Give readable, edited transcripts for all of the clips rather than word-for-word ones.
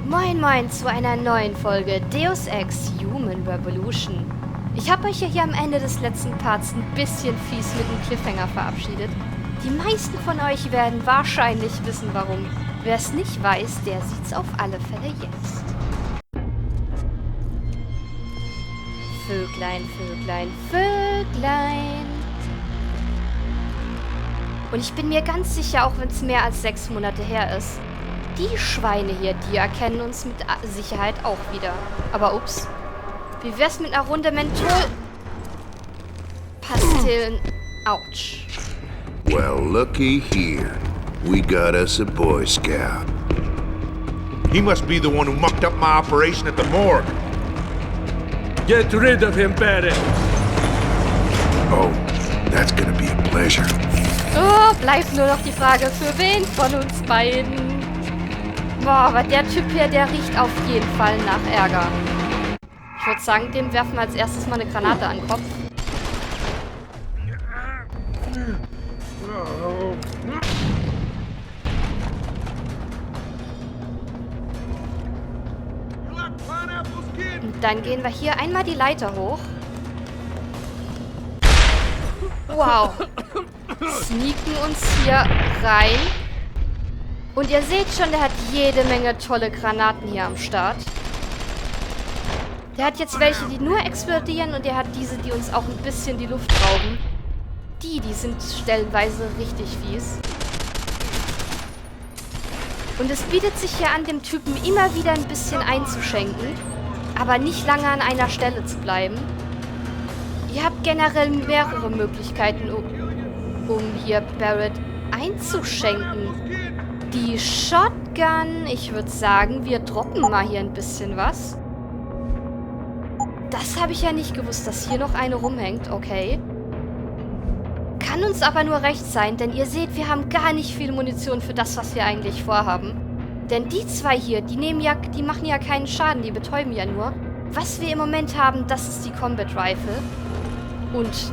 Moin moin zu einer neuen Folge Deus Ex Human Revolution. Ich habe euch ja hier am Ende des letzten Parts ein bisschen fies mit dem Cliffhanger verabschiedet. Die meisten von euch werden wahrscheinlich wissen, warum. Wer es nicht weiß, der sieht's auf alle Fälle jetzt. Vöglein, Vöglein, Vöglein. Und ich bin mir ganz sicher, auch wenn es mehr als 6 Monate her ist, die Schweine hier, die erkennen uns mit Sicherheit auch wieder. Aber ups. Wie wär's mit einer Runde Menthol-Pastillen? Autsch. Well, looky here. We got us a Boy Scout. He must be the one who mucked up my operation at the morgue. Get rid of him, Barrett. Oh, that's gonna be a pleasure. Oh, bleibt nur noch die Frage, für wen von uns beiden? Boah, aber der Typ hier, der riecht auf jeden Fall nach Ärger. Ich würde sagen, dem werfen wir als erstes mal eine Granate an den Kopf. Und dann gehen wir hier einmal die Leiter hoch. Wow. Sneaken uns hier rein. Und ihr seht schon, der hat jede Menge tolle Granaten hier am Start. Der hat jetzt welche, die nur explodieren, und der hat diese, die uns auch ein bisschen die Luft rauben. Die sind stellenweise richtig fies. Und es bietet sich hier an, dem Typen immer wieder ein bisschen einzuschenken, aber nicht lange an einer Stelle zu bleiben. Ihr habt generell mehrere Möglichkeiten, um hier Barrett einzuschenken. Die Shotgun, ich würde sagen, wir droppen mal hier ein bisschen was. Das habe ich ja nicht gewusst, dass hier noch eine rumhängt, okay. Kann uns aber nur recht sein, denn ihr seht, wir haben gar nicht viel Munition für das, was wir eigentlich vorhaben. Denn die zwei hier, die machen ja keinen Schaden, die betäuben ja nur. Was wir im Moment haben, das ist die Combat Rifle. Und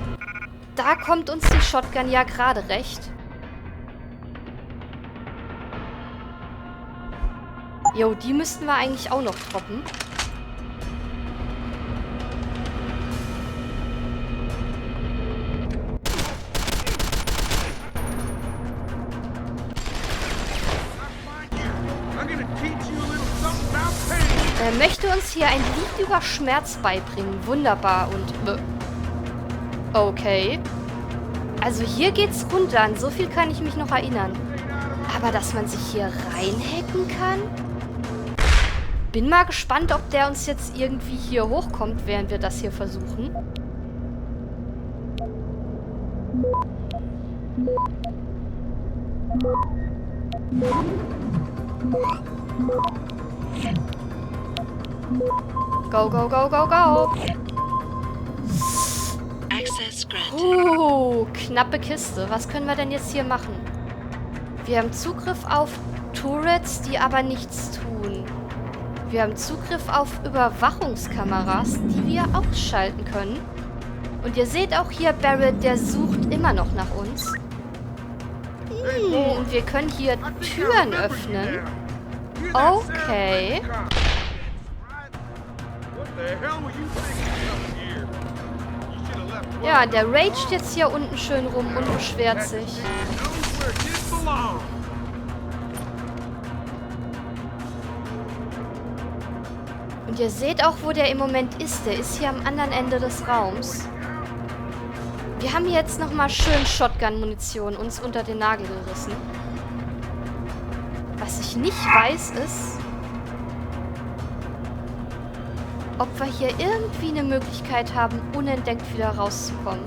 da kommt uns die Shotgun ja gerade recht. Jo, die müssten wir eigentlich auch noch droppen. Er möchte uns hier ein Lied über Schmerz beibringen. Wunderbar und... Okay. Also hier geht's runter. An so viel kann ich mich noch erinnern. Aber dass man sich hier reinhacken kann? Bin mal gespannt, ob der uns jetzt irgendwie hier hochkommt, während wir das hier versuchen. Go, go, go, go, go. Knappe Kiste. Was können wir denn jetzt hier machen? Wir haben Zugriff auf Turrets, die aber nichts tun. Wir haben Zugriff auf Überwachungskameras, die wir ausschalten können. Und ihr seht auch hier, Barrett, der sucht immer noch nach uns. Und wir können hier Türen öffnen. Okay. Ja, der raged jetzt hier unten schön rum und beschwert sich. Und ihr seht auch, wo der im Moment ist. Der ist hier am anderen Ende des Raums. Wir haben hier jetzt nochmal schön Shotgun-Munition uns unter den Nagel gerissen. Was ich nicht weiß, ist, ob wir hier irgendwie eine Möglichkeit haben, unentdeckt wieder rauszukommen.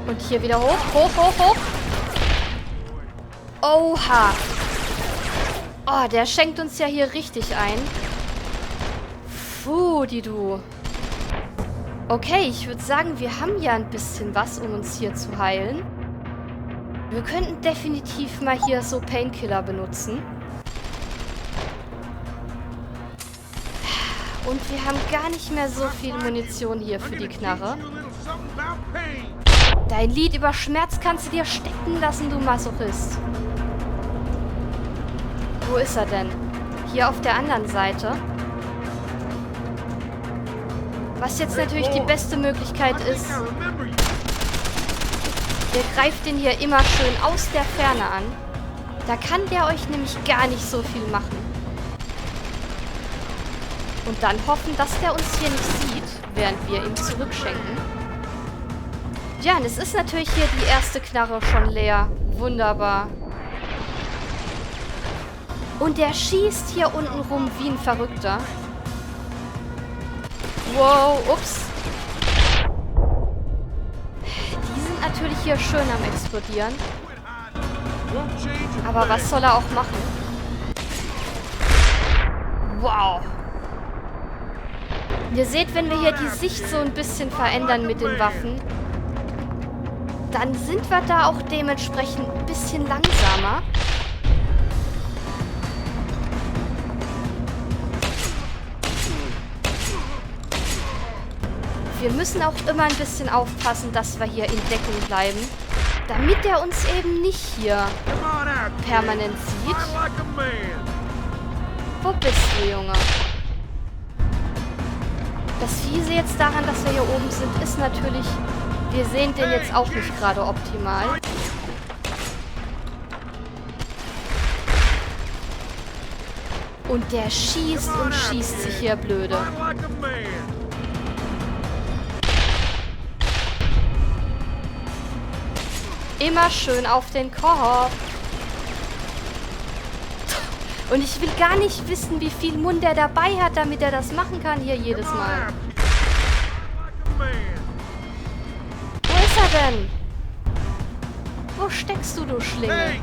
Und hier wieder hoch, hoch, hoch, hoch. Oha. Oh, der schenkt uns ja hier richtig ein. Puh, die du. Okay, ich würde sagen, wir haben ja ein bisschen was, um uns hier zu heilen. Wir könnten definitiv mal hier so Painkiller benutzen. Und wir haben gar nicht mehr so viel Munition hier für die Knarre. Dein Lied über Schmerz kannst du dir stecken lassen, du Masochist. Wo ist er denn? Hier auf der anderen Seite. Was jetzt natürlich die beste Möglichkeit ist, ihr greift den hier immer schön aus der Ferne an. Da kann der euch nämlich gar nicht so viel machen. Und dann hoffen, dass der uns hier nicht sieht, während wir ihm zurückschenken. Ja, und es ist natürlich hier die erste Knarre schon leer. Wunderbar. Und der schießt hier unten rum wie ein Verrückter. Wow, ups. Die sind natürlich hier schön am Explodieren. Aber was soll er auch machen? Wow. Ihr seht, wenn wir hier die Sicht so ein bisschen verändern mit den Waffen, dann sind wir da auch dementsprechend ein bisschen langsamer. Wir müssen auch immer ein bisschen aufpassen, dass wir hier in Deckung bleiben, damit er uns eben nicht hier permanent sieht. Wo bist du, Junge? Das Fiese jetzt daran, dass wir hier oben sind, ist natürlich, wir sehen den jetzt auch nicht gerade optimal. Und der schießt und schießt sich hier blöde. Immer schön auf den Kopf. Und ich will gar nicht wissen, wie viel Mund er dabei hat, damit er das machen kann hier jedes Mal. Wo ist er denn? Wo steckst du, du Schlinge?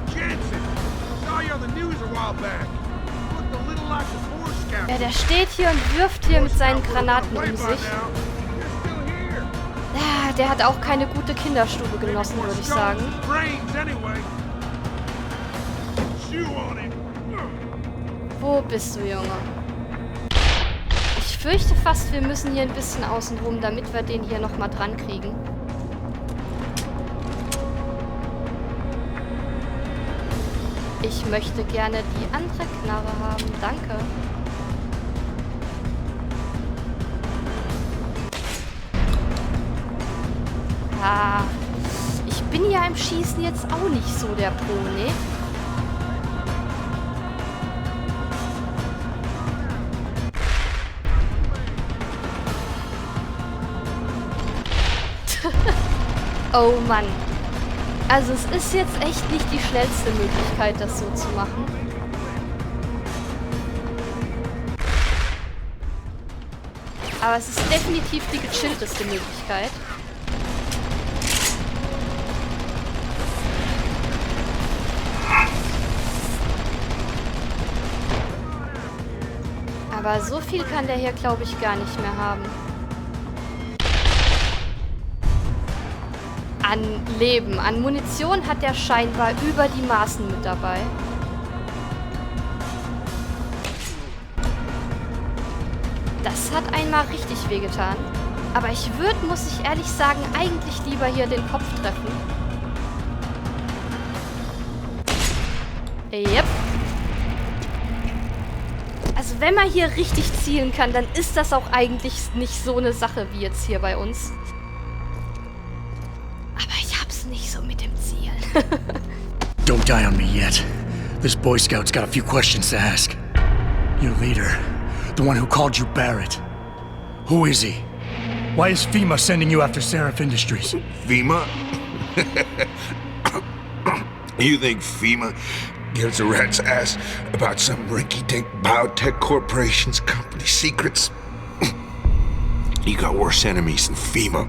Ja, der steht hier und wirft hier mit seinen Granaten um sich. Ja, der hat auch keine gute Kinderstube genossen, würde ich sagen. Wo bist du, Junge? Ich fürchte fast, wir müssen hier ein bisschen außen rum, damit wir den hier nochmal dran kriegen. Ich möchte gerne die andere Knarre haben. Danke. Ah, ich bin ja im Schießen jetzt auch nicht so der Pro, ne? Oh Mann. Also es ist jetzt echt nicht die schnellste Möglichkeit, das so zu machen. Aber es ist definitiv die gechillteste Möglichkeit. Aber so viel kann der hier, glaube ich, gar nicht mehr haben. An Leben, an Munition hat der scheinbar über die Maßen mit dabei. Das hat einmal richtig wehgetan. Aber ich würde, muss ich ehrlich sagen, eigentlich lieber hier den Kopf treffen. Yep. Also wenn man hier richtig zielen kann, dann ist das auch eigentlich nicht so eine Sache wie jetzt hier bei uns. Aber ich hab's nicht so mit dem Zielen. Don't die on me yet. This Boy Scout's got a few questions to ask. Your leader, the one who called you Barrett. Who is he? Why is FEMA sending you after Sarif Industries? FEMA? You think FEMA gives a rat's ass about some rinky-dink biotech corporation's company secrets? You got worse enemies than FEMA.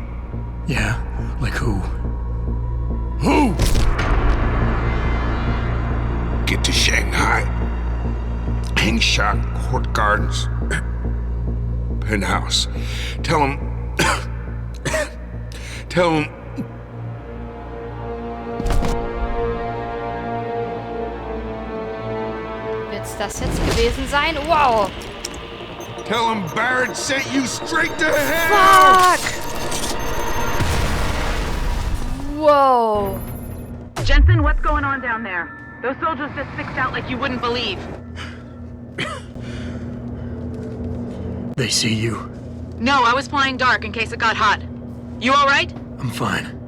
Yeah? Like who? Who? Hangshot Court Gardens. Penthouse. Tell him... Tell him... Wird's das jetzt gewesen sein? Wow! Tell him Barrett sent you straight to hell! Fuck! Whoa! Jensen, what's going on down there? Those soldiers just fixed out like you wouldn't believe. They see you? No, I was flying dark in case it got hot. You alright? I'm fine.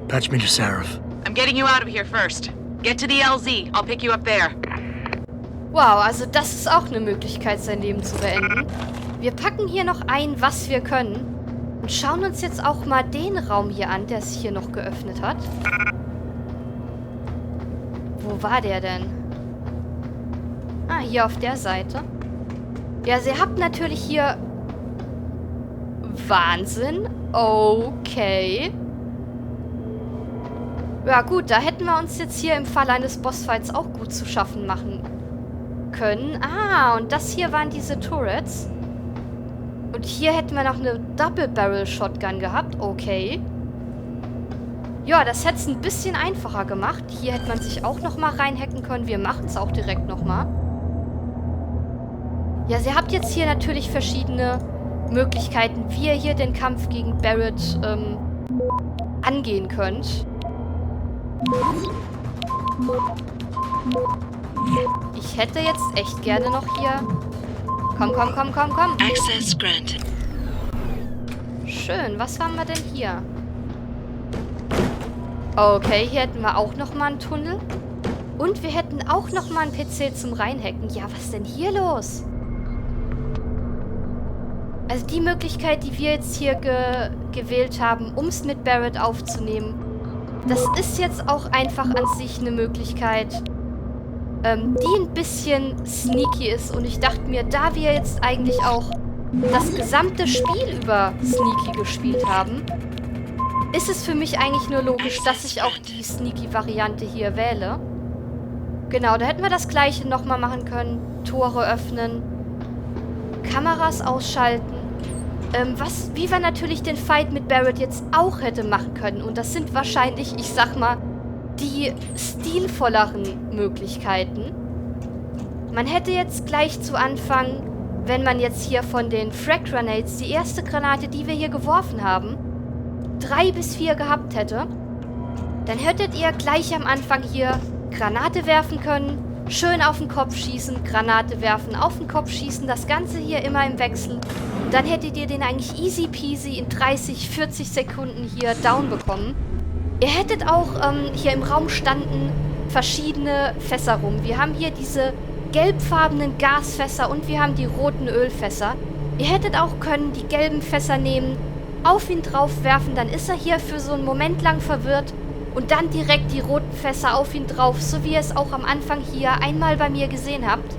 Patch me to Sarif. I'm getting you out of here first. Get to the LZ. I'll pick you up there. Wow, also das ist auch eine Möglichkeit, sein Leben zu beenden. Wir packen hier noch ein, was wir können. Und schauen uns jetzt auch mal den Raum hier an, der sich hier noch geöffnet hat. Wo war der denn? Ah, hier auf der Seite. Ja, ihr habt natürlich hier... Wahnsinn. Okay. Ja gut, da hätten wir uns jetzt hier im Fall eines Bossfights auch gut zu schaffen machen können. Ah, und das hier waren diese Turrets. Und hier hätten wir noch eine Double-Barrel-Shotgun gehabt. Okay. Ja, das hätte es ein bisschen einfacher gemacht. Hier hätte man sich auch nochmal reinhacken können. Wir machen es auch direkt nochmal. Ja, ihr habt jetzt hier natürlich verschiedene Möglichkeiten, wie ihr hier den Kampf gegen Barrett angehen könnt. Ich hätte jetzt echt gerne noch hier... Komm, komm, komm, komm, komm. Access granted. Schön, was haben wir denn hier? Okay, hier hätten wir auch nochmal einen Tunnel. Und wir hätten auch nochmal einen PC zum Reinhacken. Ja, was ist denn hier los? Also die Möglichkeit, die wir jetzt hier gewählt haben, um es mit Barrett aufzunehmen, das ist jetzt auch einfach an sich eine Möglichkeit, die ein bisschen sneaky ist. Und ich dachte mir, da wir jetzt eigentlich auch das gesamte Spiel über sneaky gespielt haben, ist es für mich eigentlich nur logisch, dass ich auch die Sneaky-Variante hier wähle. Genau, da hätten wir das gleiche nochmal machen können. Tore öffnen, Kameras ausschalten. Wie wir natürlich den Fight mit Barrett jetzt auch hätte machen können. Und das sind wahrscheinlich, ich sag mal, die stilvolleren Möglichkeiten. Man hätte jetzt gleich zu Anfang, wenn man jetzt hier von den Frag Grenades, die erste Granate, die wir hier geworfen haben, 3 bis 4 gehabt hätte, dann hättet ihr gleich am Anfang hier Granate werfen können, schön auf den Kopf schießen, Granate werfen, auf den Kopf schießen, das Ganze hier immer im Wechsel. Und dann hättet ihr den eigentlich easy peasy in 30, 40 Sekunden hier down bekommen. Ihr hättet auch, hier im Raum standen verschiedene Fässer rum. Wir haben hier diese gelbfarbenen Gasfässer und wir haben die roten Ölfässer. Ihr hättet auch können die gelben Fässer nehmen, auf ihn drauf werfen, dann ist er hier für so einen Moment lang verwirrt und dann direkt die roten Fässer auf ihn drauf, so wie ihr es auch am Anfang hier einmal bei mir gesehen habt.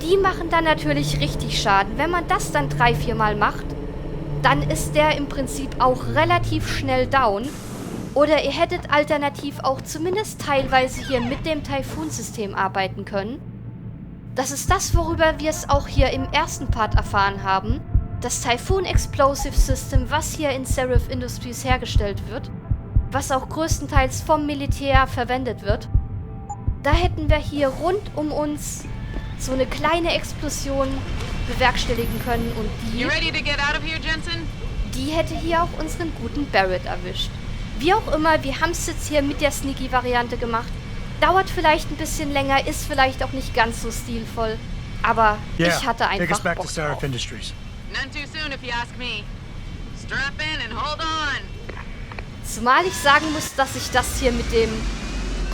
Die machen dann natürlich richtig Schaden. Wenn man das dann 3, 4 Mal macht, dann ist der im Prinzip auch relativ schnell down. Oder ihr hättet alternativ auch zumindest teilweise hier mit dem Typhoon-System arbeiten können. Das ist das, worüber wir es auch hier im ersten Part erfahren haben. Das Typhoon Explosive System, was hier in Sarif Industries hergestellt wird, was auch größtenteils vom Militär verwendet wird. Da hätten wir hier rund um uns so eine kleine Explosion bewerkstelligen können und You ready to get out of here, Jensen? die hätte hier auch unseren guten Barrett erwischt. Wie auch immer, wir haben es jetzt hier mit der Sneaky-Variante gemacht. Dauert vielleicht ein bisschen länger, ist vielleicht auch nicht ganz so stilvoll, aber ich hatte einfach Bock drauf. None too soon if you ask me. Strap in and hold on. Zumal ich sagen muss, dass ich das hier mit dem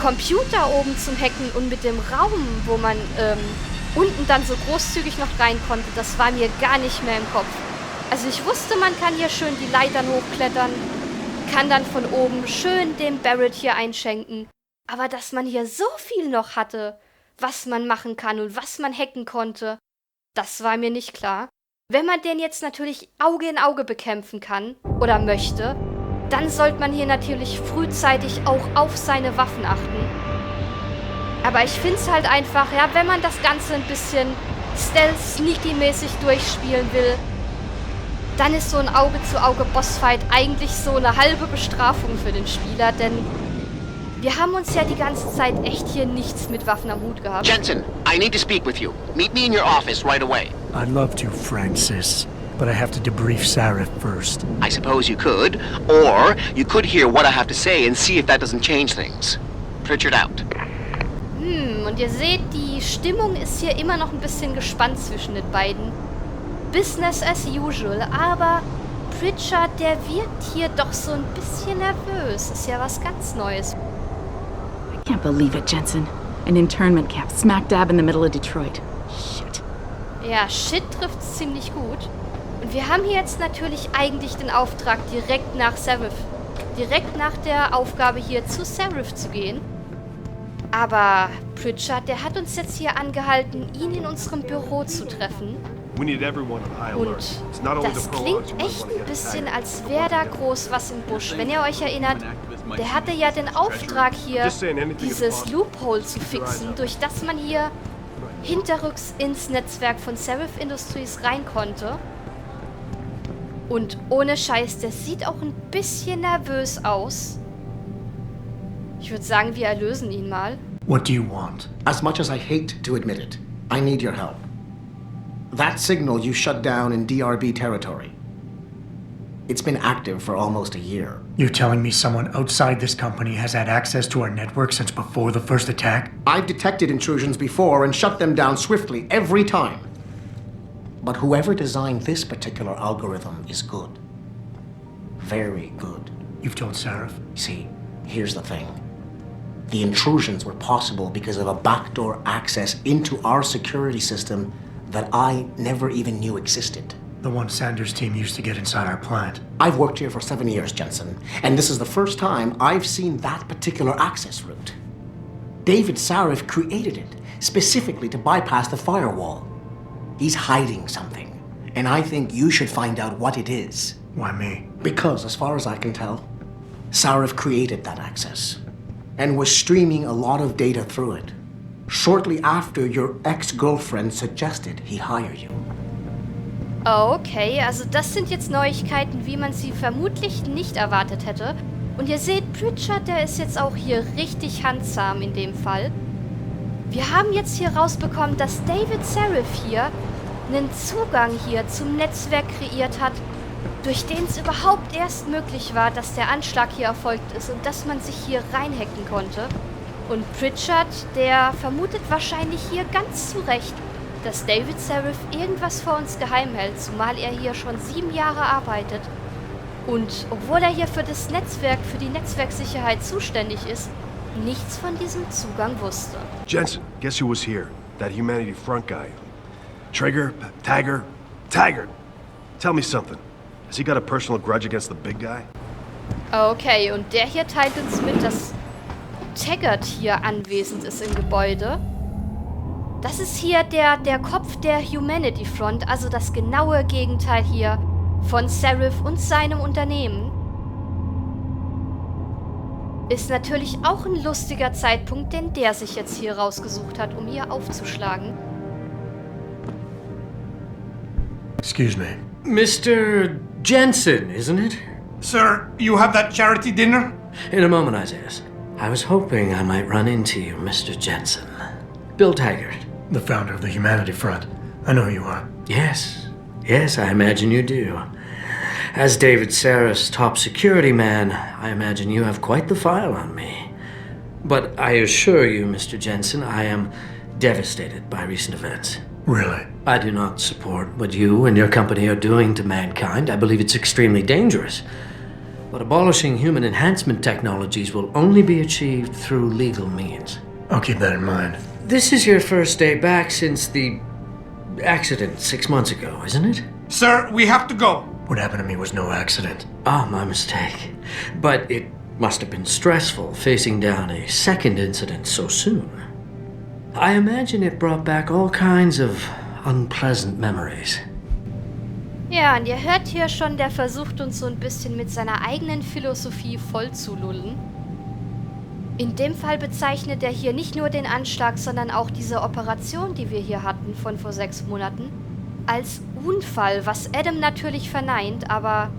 Computer oben zum Hacken und mit dem Raum, wo man unten dann so großzügig noch rein konnte, das war mir gar nicht mehr im Kopf. Also ich wusste, man kann hier schön die Leitern hochklettern, kann dann von oben schön den Barrett hier einschenken. Aber dass man hier so viel noch hatte, was man machen kann und was man hacken konnte, das war mir nicht klar. Wenn man den jetzt natürlich Auge in Auge bekämpfen kann oder möchte, dann sollte man hier natürlich frühzeitig auch auf seine Waffen achten. Aber ich finde es halt einfach, ja, wenn man das Ganze ein bisschen Stealth-Sneaky-mäßig durchspielen will, dann ist so ein Auge-zu-Auge-Bossfight eigentlich so eine halbe Bestrafung für den Spieler, denn wir haben uns ja die ganze Zeit echt hier nichts mit Waffen am Hut gehabt. Jensen, I need to speak with you. Meet me in your office right away. I'd love to, Francis, but I have to debrief Sarif first. I suppose you could, or you could hear what I have to say and see if that doesn't change things. Pritachard out. Und ihr seht, die Stimmung ist hier immer noch ein bisschen gespannt zwischen den beiden. Business as usual, aber Pritachard, der wirkt hier doch so ein bisschen nervös. Ist ja was ganz Neues. I can't believe it, Jensen. An internment camp smack dab in the middle of Detroit. Shit. Ja, Shit trifft's ziemlich gut. Und wir haben hier jetzt natürlich eigentlich den Auftrag, direkt nach der Aufgabe hier zu Sarif zu gehen. Aber Pritachard, der hat uns jetzt hier angehalten, ihn in unserem Büro zu treffen. Und das klingt echt ein bisschen, als wäre da groß was im Busch. Wenn ihr euch erinnert, der hatte ja den Auftrag hier, dieses Loophole zu fixen, durch das man hier hinterrücks ins Netzwerk von Sarif Industries rein konnte. Und ohne Scheiß, der sieht auch ein bisschen nervös aus. Ich würde sagen, wir erlösen ihn mal. What do you want? As much as I hate to admit it, I need your help. That signal you shut down in DRB territory. It's been active for almost a year. You're telling me someone outside this company has had access to our network since before the first attack? I've detected intrusions before and shut them down swiftly every time. But whoever designed this particular algorithm is good. Very good. You've told Sarif? See, here's the thing. The intrusions were possible because of a backdoor access into our security system that I never even knew existed. The one Sanders' team used to get inside our plant. I've worked here for 7 years, Jensen, and this is the first time I've seen that particular access route. David Sarif created it specifically to bypass the firewall. He's hiding something, and I think you should find out what it is. Why me? Because, as far as I can tell, Sarif created that access and was streaming a lot of data through it shortly after your ex-girlfriend suggested he hire you. Okay, also das sind jetzt Neuigkeiten, wie man sie vermutlich nicht erwartet hätte. Und ihr seht, Pritachard, der ist jetzt auch hier richtig handsam in dem Fall. Wir haben jetzt hier rausbekommen, dass David Sarif hier einen Zugang hier zum Netzwerk kreiert hat, durch den es überhaupt erst möglich war, dass der Anschlag hier erfolgt ist und dass man sich hier reinhacken konnte. Und Pritachard, der vermutet wahrscheinlich hier ganz zu Recht, dass David Sarif irgendwas vor uns geheim hält, zumal er hier schon 7 Jahre arbeitet. Und obwohl er hier für das Netzwerk, für die Netzwerksicherheit zuständig ist, nichts von diesem Zugang wusste. Jensen, guess who was here? That Humanity Front guy. Taggart. Tell me something. Has he got a personal grudge against the big guy? Okay, und der hier teilt uns mit, dass Taggart hier anwesend ist im Gebäude. Das ist hier der Kopf der Humanity Front, also das genaue Gegenteil hier von Sarif und seinem Unternehmen. Ist natürlich auch ein lustiger Zeitpunkt, den der sich jetzt hier rausgesucht hat, um hier aufzuschlagen. Excuse me. Mr. Jensen, isn't it? Sir, you have that charity dinner? In a moment, Isaiah. I was hoping I might run into you, Mr. Jensen. Bill Taggart. The founder of the Humanity Front. I know who you are. Yes, I imagine you do. As David Sarif's top security man, I imagine you have quite the file on me. But I assure you, Mr. Jensen, I am devastated by recent events. Really? I do not support what you and your company are doing to mankind. I believe it's extremely dangerous. But abolishing human enhancement technologies will only be achieved through legal means. I'll keep that in mind. This is your first day back since the accident 6 months ago, isn't it? Sir, we have to go. What happened to me was no accident. Ah, my mistake. But it must have been stressful facing down a second incident so soon. I imagine it brought back all kinds of unpleasant memories. Ja, und ihr hört hier schon, der versucht uns so ein bisschen mit seiner eigenen Philosophie vollzulullen. In dem Fall bezeichnet er hier nicht nur den Anschlag, sondern auch diese Operation, die wir hier hatten von vor 6 Monaten, als Unfall, was Adam natürlich verneint, aber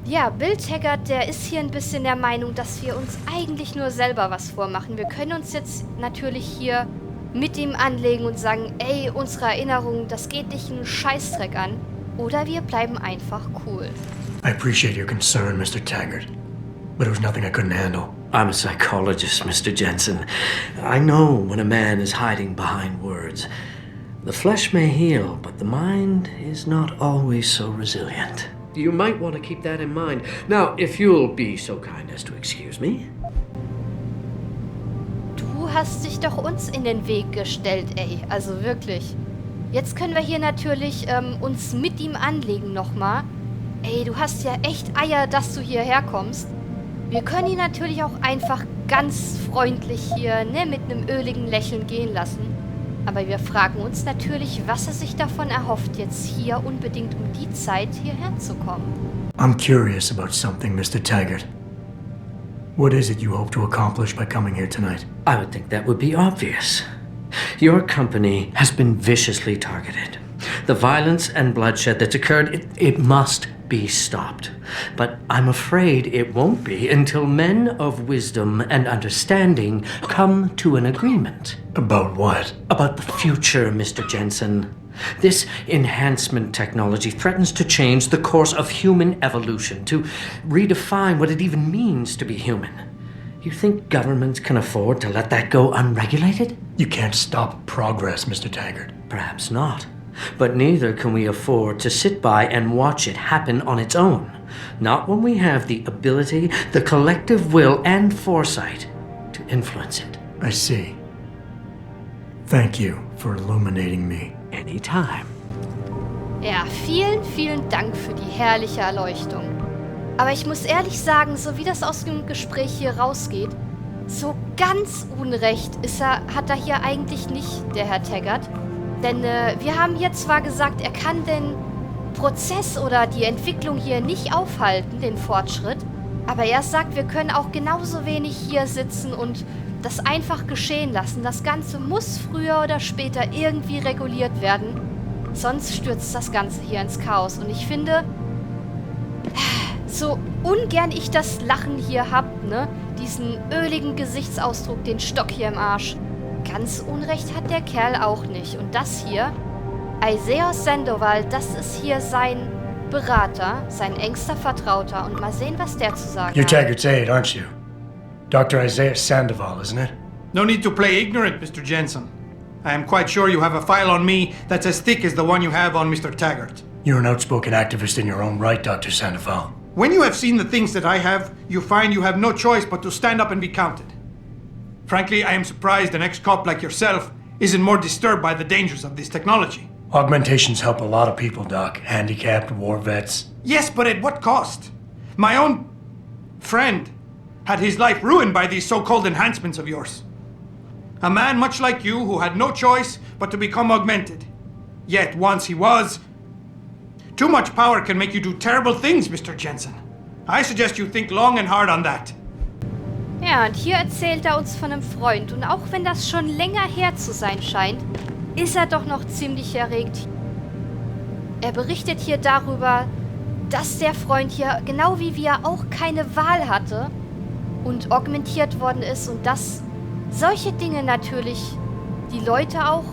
ja, Bill Taggart, der ist hier ein bisschen der Meinung, dass wir uns eigentlich nur selber was vormachen. Wir können uns jetzt natürlich hier mit ihm anlegen und sagen, ey, unsere Erinnerung, das geht dich einen Scheißdreck an. Oder wir bleiben einfach cool. I appreciate your concern, Mr. Taggart, but it was nothing I couldn't handle. I'm a psychologist, Mr. Jensen. I know when a man is hiding behind words. The flesh may heal, but the mind is not always so resilient. You might want to keep that in mind. Now, if you'll be so kind as to excuse me. Du hast dich doch uns in den Weg gestellt, ey. Also wirklich. Jetzt können wir hier natürlich uns mit ihm anlegen nochmal. Ey, du hast ja echt Eier, dass du hierher kommst. Wir können ihn natürlich auch einfach ganz freundlich hier, ne, mit einem öligen Lächeln gehen lassen. Aber wir fragen uns natürlich, was er sich davon erhofft, jetzt hier unbedingt um die Zeit hierher zu kommen. I'm curious about something, Mr. Taggart. What is it you hope to accomplish by coming here tonight? I would think that would be obvious. Your company has been viciously targeted. The violence and bloodshed that's occurred, it must be stopped. But I'm afraid it won't be until men of wisdom and understanding come to an agreement. About what? About the future, Mr. Jensen. This enhancement technology threatens to change the course of human evolution, to redefine what it even means to be human. You think governments can afford to let that go unregulated? You can't stop progress, Mr. Taggart. Perhaps not. But neither can we afford to sit by and watch it happen on its own. Not when we have the ability, the collective will, and foresight to influence it. I see. Thank you for illuminating me. Anytime. Ja, vielen, vielen Dank für die herrliche Erleuchtung. Aber ich muss ehrlich sagen, so wie das aus dem Gespräch hier rausgeht, so ganz Unrecht hat er hier eigentlich nicht, der Herr Taggart. Denn wir haben hier zwar gesagt, er kann den Prozess oder die Entwicklung hier nicht aufhalten, den Fortschritt, aber er sagt, wir können auch genauso wenig hier sitzen und das einfach geschehen lassen. Das Ganze muss früher oder später irgendwie reguliert werden, sonst stürzt das Ganze hier ins Chaos. Und ich finde, so ungern ich das Lachen hier hab, ne, diesen öligen Gesichtsausdruck, den Stock hier im Arsch, ganz Unrecht hat der Kerl auch nicht. Und das hier, Isaias Sandoval, das ist hier sein Berater, sein engster Vertrauter. Und mal sehen, was der zu sagen You're hat. Taggart's aide, aren't you? Dr. Isaiah Sandoval, isn't it? No need to play ignorant, Mr. Jensen. I am quite sure you have a file on me that's as thick as the one you have on Mr. Taggart. You're an outspoken activist in your own right, Dr. Sandoval. When you have seen the things that I have, you find you have no choice but to stand up and be counted. Frankly, I am surprised an ex-cop like yourself isn't more disturbed by the dangers of this technology. Augmentations help a lot of people, Doc. Handicapped, war vets. Yes, but at what cost? My own friend had his life ruined by these so-called enhancements of yours. A man much like you who had no choice but to become augmented. Yet once he was... Too much power can make you do terrible things, Mr. Jensen. I suggest you think long and hard on that. Ja, und hier erzählt er uns von einem Freund. Und auch wenn das schon länger her zu sein scheint, ist er doch noch ziemlich erregt. Er berichtet hier darüber, dass der Freund hier, genau wie wir, auch keine Wahl hatte und augmentiert worden ist. Und dass solche Dinge natürlich die Leute auch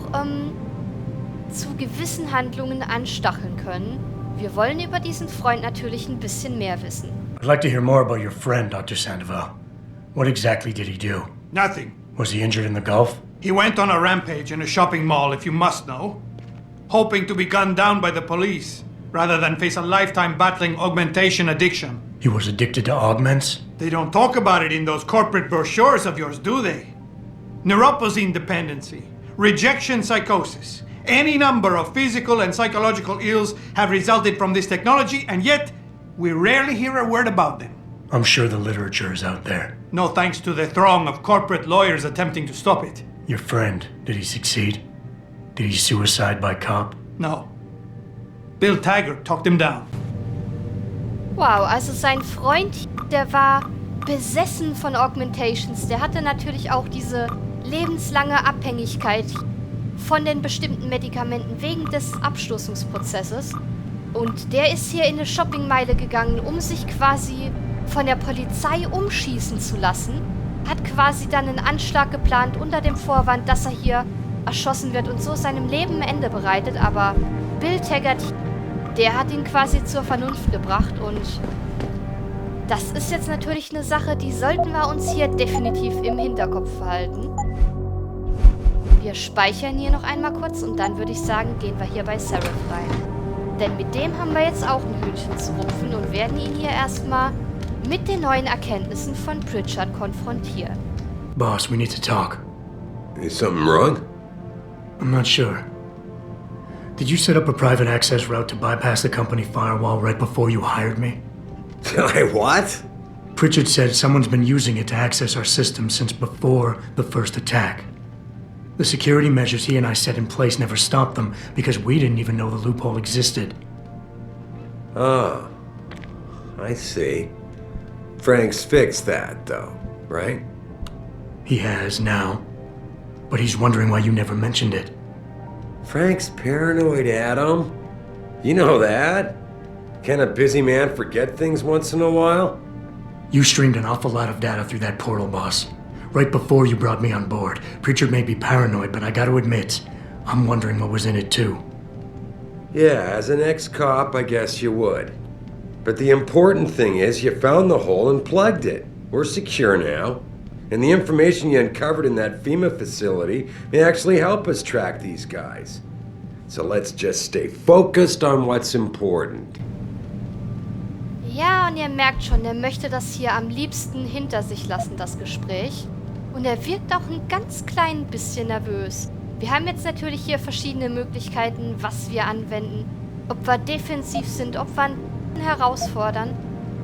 zu gewissen Handlungen anstacheln können. Wir wollen über diesen Freund natürlich ein bisschen mehr wissen. I'd like to hear more about your friend, Dr. Sandoval. What exactly did he do? Nothing. Was he injured in the Gulf? He went on a rampage in a shopping mall, if you must know, hoping to be gunned down by the police, rather than face a lifetime battling augmentation addiction. He was addicted to augments? They don't talk about it in those corporate brochures of yours, do they? Neuroposine dependency, rejection psychosis, any number of physical and psychological ills have resulted from this technology, and yet we rarely hear a word about them. I'm sure the literature is out there. No thanks to the throng of corporate lawyers attempting to stop it. Your friend, did he succeed? Did he suicide by cop? No. Bill Taggart talked him down. Wow, also sein Freund, der war besessen von Augmentations. Der hatte natürlich auch diese lebenslange Abhängigkeit von den bestimmten Medikamenten wegen des Abstoßungsprozesses. Und der ist hier in eine Shoppingmeile gegangen, um sich quasi von der Polizei umschießen zu lassen. Hat quasi dann einen Anschlag geplant unter dem Vorwand, dass er hier erschossen wird und so seinem Leben ein Ende bereitet. Aber Bill Taggart, der hat ihn quasi zur Vernunft gebracht. Und das ist jetzt natürlich eine Sache, die sollten wir uns hier definitiv im Hinterkopf behalten. Wir speichern hier noch einmal kurz und dann würde ich sagen, gehen wir hier bei Sarif rein. Denn mit dem haben wir jetzt auch ein Hühnchen zu rupfen und werden ihn hier erstmal mit den neuen Erkenntnissen von Pritachard konfrontieren. Boss, we need to talk. Is something wrong? I'm not sure. Did you set up a private access route to bypass the company firewall right before you hired me? What? Pritachard said someone's been using it to access our system since before the first attack. The security measures he and I set in place never stopped them because we didn't even know the loophole existed. Oh, I see. Frank's fixed that, though, right? He has now, but he's wondering why you never mentioned it. Frank's paranoid, Adam. You know that. Can a busy man forget things once in a while? You streamed an awful lot of data through that portal, boss. Right before you brought me on board. Pritachard may be paranoid, but I gotta admit, I'm wondering what was in it too. Yeah, as an ex-cop, I guess you would. But the important thing is you found the hole and plugged it. We're secure now. And the information you uncovered in that FEMA facility may actually help us track these guys. So let's just stay focused on what's important. Ja, und ihr merkt schon, er möchte das hier am liebsten hinter sich lassen, das Gespräch. Und er wirkt auch ein ganz klein bisschen nervös. Wir haben jetzt natürlich hier verschiedene Möglichkeiten, was wir anwenden. Ob wir defensiv sind, ob wir ihn herausfordern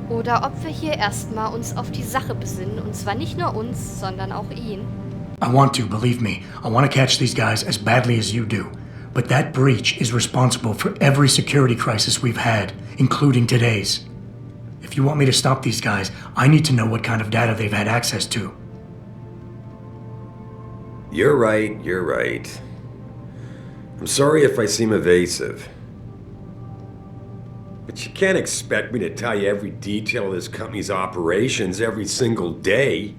oder ob wir hier erstmal uns auf die Sache besinnen. Und zwar nicht nur uns, sondern auch ihn. I want to, believe me. I want to catch these guys as badly as you do. But that breach is responsible for every security crisis we've had, including today's. If you want me to stop these guys, I need to know what kind of data they've had access to. You're right. I'm sorry if I seem evasive. But you can't expect me to tell you every detail of this company's operations every single day.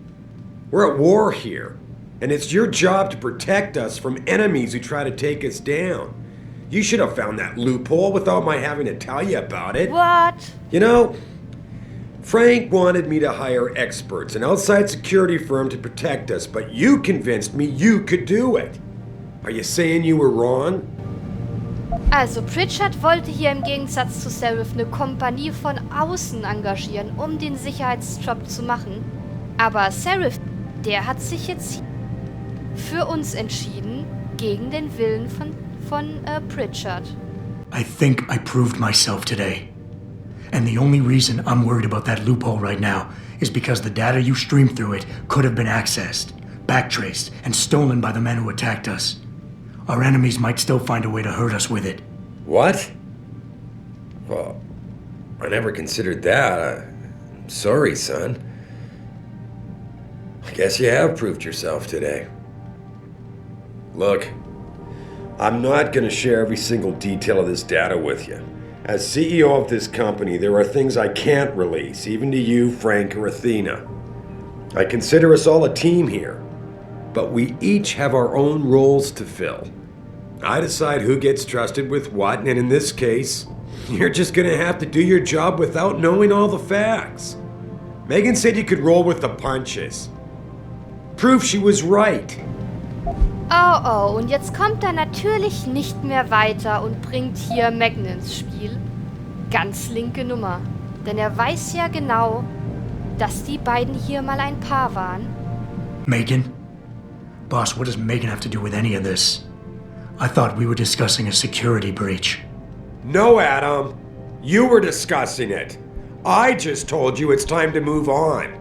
We're at war here, and it's your job to protect us from enemies who try to take us down. You should have found that loophole without my having to tell you about it. What? You know, Frank wanted me to hire experts, an outside security firm to protect us, but you convinced me you could do it. Are you saying you were wrong? Also, Pritachard wollte hier im Gegensatz zu Sarif eine Kompanie von außen engagieren, um den Sicherheitsjob zu machen. Aber Sarif, der hat sich jetzt für uns entschieden, gegen den Willen von Pritachard. I think I proved myself today. And the only reason I'm worried about that loophole right now is because the data you streamed through it could have been accessed, backtraced, and stolen by the men who attacked us. Our enemies might still find a way to hurt us with it. What? Well, I never considered that. I'm sorry, son. I guess you have proved yourself today. Look, I'm not going to share every single detail of this data with you. As CEO of this company, there are things I can't release, even to you, Frank, or Athena. I consider us all a team here, but we each have our own roles to fill. I decide who gets trusted with what, and in this case, you're just gonna have to do your job without knowing all the facts. Megan said you could roll with the punches. Proof she was right. Oh, und jetzt kommt er natürlich nicht mehr weiter und bringt hier Megan ins Spiel. Ganz linke Nummer. Denn er weiß ja genau, dass die beiden hier mal ein Paar waren. Megan? Boss, what does Megan have to do with any of this? I thought we were discussing a security breach. No, Adam. You were discussing it. I just told you it's time to move on.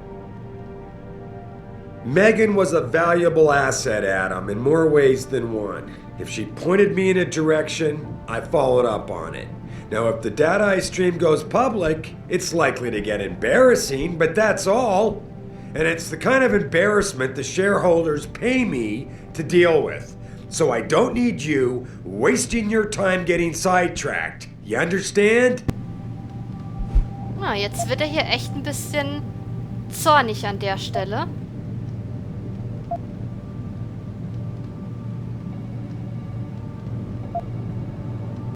Megan was a valuable asset, Adam, in more ways than one. If she pointed me in a direction, I followed up on it. Now, if the data I stream goes public, it's likely to get embarrassing, but that's all. and it's the kind of embarrassment the shareholders pay me to deal with. So I don't need you wasting your time getting sidetracked. You understand? Na, jetzt wird er hier echt ein bisschen zornig an der Stelle.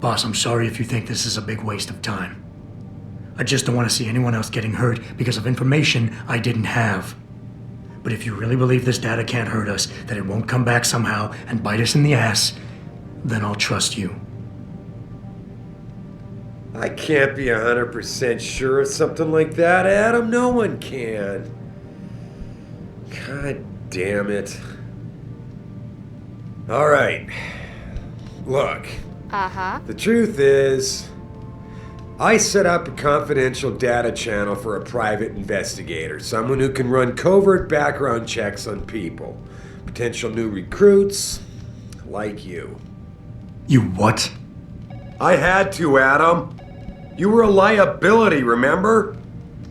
Boss, I'm sorry if you think this is a big waste of time. I just don't want to see anyone else getting hurt because of information I didn't have. But if you really believe this data can't hurt us, that it won't come back somehow and bite us in the ass, then I'll trust you. I can't be 100% sure of something like that, Adam. No one can. God damn it. All right. Look. The truth is, I set up a confidential data channel for a private investigator, someone who can run covert background checks on people. Potential new recruits, like you. You what? I had to, Adam. You were a liability, remember?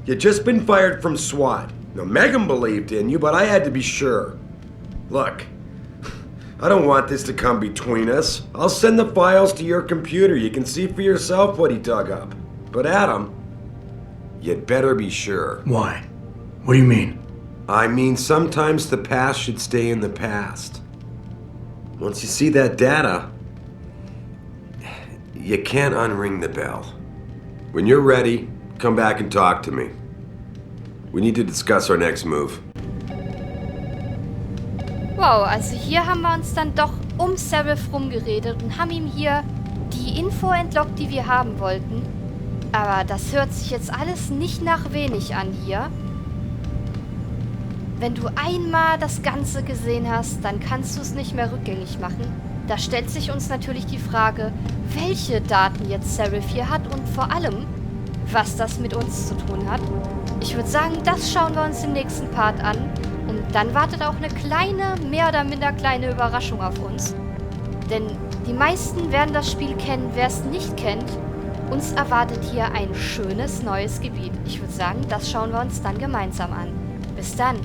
You'd just been fired from SWAT. Now, Megan believed in you, but I had to be sure. Look, I don't want this to come between us. I'll send the files to your computer. You can see for yourself what he dug up. But Adam, you'd better be sure. Why? What do you mean? I mean, sometimes the past should stay in the past. Once you see that data, you can't unring the bell. When you're ready, come back and talk to me. We need to discuss our next move. Wow, also hier haben wir uns dann doch um Sarif rumgeredet und haben ihm hier die Info entlockt, die wir haben wollten. Aber das hört sich jetzt alles nicht nach wenig an hier. Wenn du einmal das Ganze gesehen hast, dann kannst du es nicht mehr rückgängig machen. Da stellt sich uns natürlich die Frage, welche Daten jetzt Sarif hier hat und vor allem, was das mit uns zu tun hat. Ich würde sagen, das schauen wir uns im nächsten Part an. Und dann wartet auch eine kleine, mehr oder minder kleine Überraschung auf uns. Denn die meisten werden das Spiel kennen. Wer es nicht kennt, uns erwartet hier ein schönes neues Gebiet. Ich würde sagen, das schauen wir uns dann gemeinsam an. Bis dann.